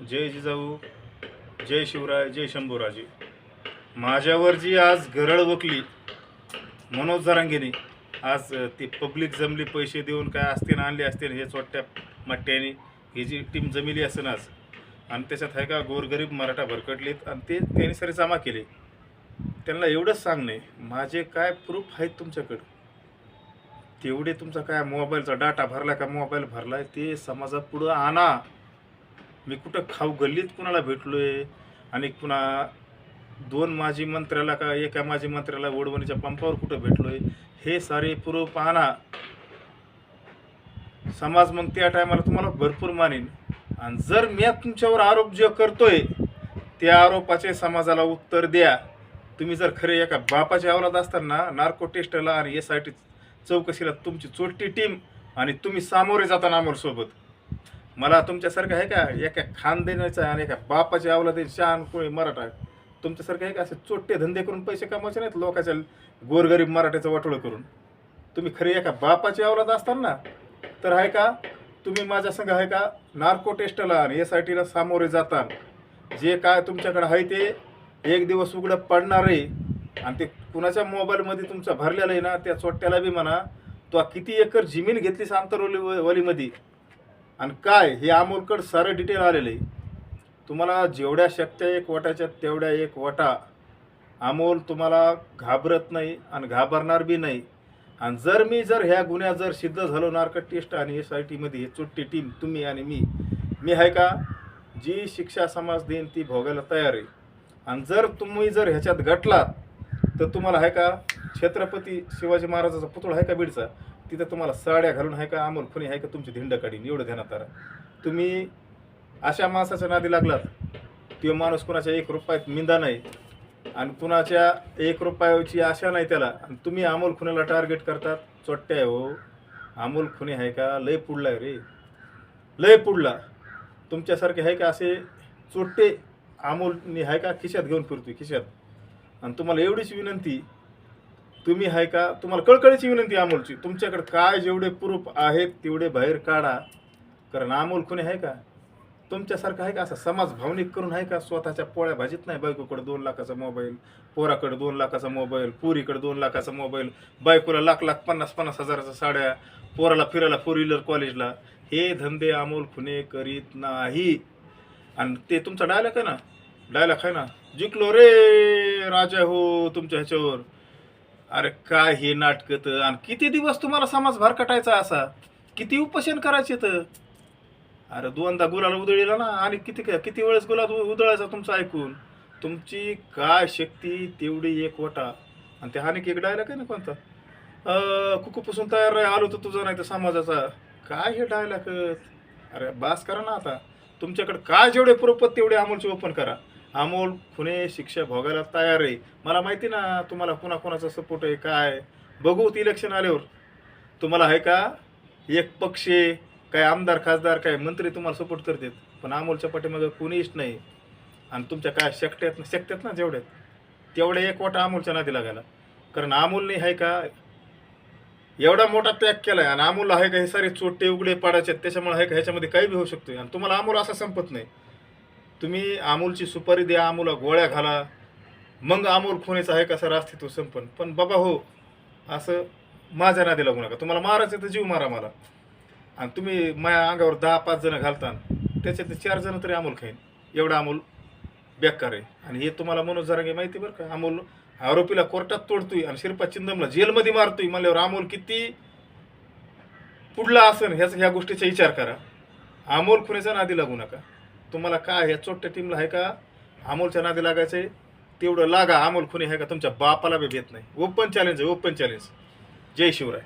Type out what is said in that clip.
जय जिजाऊ, जय शिवराय, जय शंभूराजे. माझ्यावर जी आज गरळ वकली मनोज जरांगेने, आज ती पब्लिक जमली, पैसे देऊन काय असतील आणले असतील हे चोट्ट्या मट्ट्याने, ही जी टीम जमिली असेल आज, आणि त्याच्यात आहे का गोरगरीब मराठा भरकटलेत आणि ते त्यांनी सरी जमा केले. त्यांना एवढंच सांगणे, माझे काय प्रूफ आहेत तुमच्याकडं, तेवढे तुमचा काय मोबाईलचा डाटा भरला का मोबाईल भरलाय ते समाजापुढं आणा. मी कुठं खाऊ गल्लीत कुणाला भेटलोय आणि पुन्हा दोन माजी मंत्र्याला का एका माजी मंत्र्याला ओढवणीच्या पंपावर कुठं भेटलोय हे सारे प्रूफ आणा. समाज मग त्या टायमाला तुम्हाला भरपूर मानेन. आणि जर मी तुमच्यावर आरोप जे करतोय त्या आरोपाचे समाजाला उत्तर द्या. तुम्ही जर खरे एका बापाच्या अवलाद असताना नार्को टेस्टला आणि SIT चौकशीला तुमची चोट्टी टीम आणि तुम्ही सामोरे जाताना अमोलसोबत, मला तुमच्यासारखं आहे का एका खानदेनाचा आणि एका बापाच्या अवलाद शान कोणी मराठा तुमच्यासारखं आहे का असे चोट्टे धंदे करून पैसे कमवायचे नाहीत लोकांच्या गोरगरीब मराठ्याचं वाटोळं करून. तुम्ही खरे एका बापाची अवलाद असताना तर आहे का तुम्ही माझ्या संग आहे का नार्को टेस्टला आणि SITला सामोरे जाताना जे काय तुमच्याकडे आहे ते एक दिवस उघडं पडणार आहे. आणि ते कुणाच्या मोबाईलमध्ये तुमचा भरलेला आहे ना, त्या चोट्ट्याला बी म्हणा तो किती एकर जमीन घेतलीस आंतरवलीमध्ये आणि काय हे अमोलकडं सारं डिटेल आलेलं आहे. तुम्हाला जेवढ्या शक्त्या एक वटाच्या तेवढ्या एक वटा. अमोल तुम्हाला घाबरत नाही आणि घाबरणार बी नाही. आणि जर ह्या गुन्ह्यात जर सिद्ध झालो नार्को टेस्ट आणि SITमध्ये हे चोट्टी टीम तुम्ही आणि मी आहे का जी शिक्षा समाज देईन ती भोगायला तयार आहे. आणि जर तुम्ही ह्याच्यात घटलात तर तुम्हाला आहे का छत्रपती शिवाजी महाराजाचा पुतळा आहे का बीडचा, तिथं तुम्हाला साड्या घालून आहे का अमोल खुनी आहे का तुमची धिंड काढीन. एवढं ध्यानात आला. तुम्ही अशा माणसाच्या नादी लागलात, तो माणूस कुणाच्या 1 रुपयात मिंदा नाही आणि कुणाच्या 1 रुपयाची आशा नाही त्याला, आणि तुम्ही अमोल खुनीला टार्गेट करतात. चोट्ट्या आहे हो. अमोल खुनी आहे का लय पुढला आहे रे, लय पुढला. तुमच्यासारखे आहे का असे चोट्टे अमोलनी आहे का खिशात घेऊन फिरतोय खिशात. आणि तुम्हाला एवढीच विनंती, तुम्ही आहे का तुम्हाला कळकळीची विनंती अमोलची, तुमच्याकडे काय जेवढे प्रूफ आहेत तेवढे बाहेर काढा. कारण अमोल खुनी आहे का तुमच्यासारखं आहे का असा समाज भावनिक करून आहे का स्वतःच्या पोळ्या भाजीत नाही. बायकोकडे 2 लाखाचा मोबाईल, पोराकडे 2 लाखाचा मोबाईल, पुरीकडे 2 लाखाचा मोबाईल, बायकोला लाख 50 हजाराच्या साड्या, पोराला फिरायला 4 व्हीलर कॉलेजला. हे धंदे अमोल खुनी करीत नाही. आणि ते तुमचा डायलॉग आहे ना जिंकलो रे राजा हो तुमच्या ह्याच्यावर. अरे काय हे नाटकत. आणि किती दिवस तुम्हाला समाज भरकटायचा असा, किती उपोषण करायचे तर. अरे 2दा गुलाला उधळीला ना, आणि किती वेळेस गुलाल उधळायचा तुमचं ऐकून. तुमची काय शक्ती तेवढी एक वटा. आणि ते हानिक एक डायलॉग आहे ना कोणता, कुकूपासून तयार राही आलो तर तुझा नाही तर समाजाचा. काय हे डायलॉग. अरे बास करा ना आता. तुमच्याकडे काय जेवढे प्रूफ तेवढे अमोलचे ओपन करा. अमोल खुनी शिक्षा भोगायला तयार आहे. मला माहिती ना तुम्हाला कोणाचा सपोर्ट आहे काय. बघू इलेक्शन आल्यावर तुम्हाला आहे का एक पक्ष काय आमदार खासदार काय मंत्री तुम्हाला सपोर्ट करतात, पण अमोलच्या पाठीमागं कोणीच नाही. आणि तुमच्या काय शक्त्यात ना जेवढ्यात तेवढे एक वाटा अमोलच्या नादी लागायला. कारण अमोलने आहे का एवढा मोठा त्याग केलाय. आणि अमोल आहे का हे सारे चोट्टे उघडे पाडायचे, त्याच्यामुळे आहे का ह्याच्यामध्ये काही बी होऊ शकतोय. आणि तुम्हाला अमोल असा संपत नाही. तुम्ही अमोलची सुपारी द्या, अमोलला गोळ्या घाला, मग अमोल खुनीचा आहे कसं अस्तित्व संपन. पण बाबा हो असं माझ्या नादी लागू नका. तुम्हाला मारायचं तर जीव मारा मला. आणि तुम्ही माझ्या अंगावर 10-5 जण घालता, त्याच्यातले 4 जण तरी अमोल खाईन. एवढा अमोल बेकार आहे. आणि हे तुम्हाला मनोज जरांगे माहिती बरं का. अमोल आरोपीला कोर्टात तोडतोय आणि शिरपा चिंदमला जेलमध्ये मारतोय म्हणल्यावर अमोल किती पुढला असन ह्या गोष्टीचा विचार करा. अमोल खुनीचा नादी लागू नका. तुम्हाला काय ह्या चोट्ट्या टीमला आहे का अमोलच्या नादी लागायचंय तेवढं लागा. अमोल खुनी आहे का तुमच्या बापाला बी भेट नाही. ओपन चॅलेंज आहे, ओपन चॅलेंज. जय शिवराय.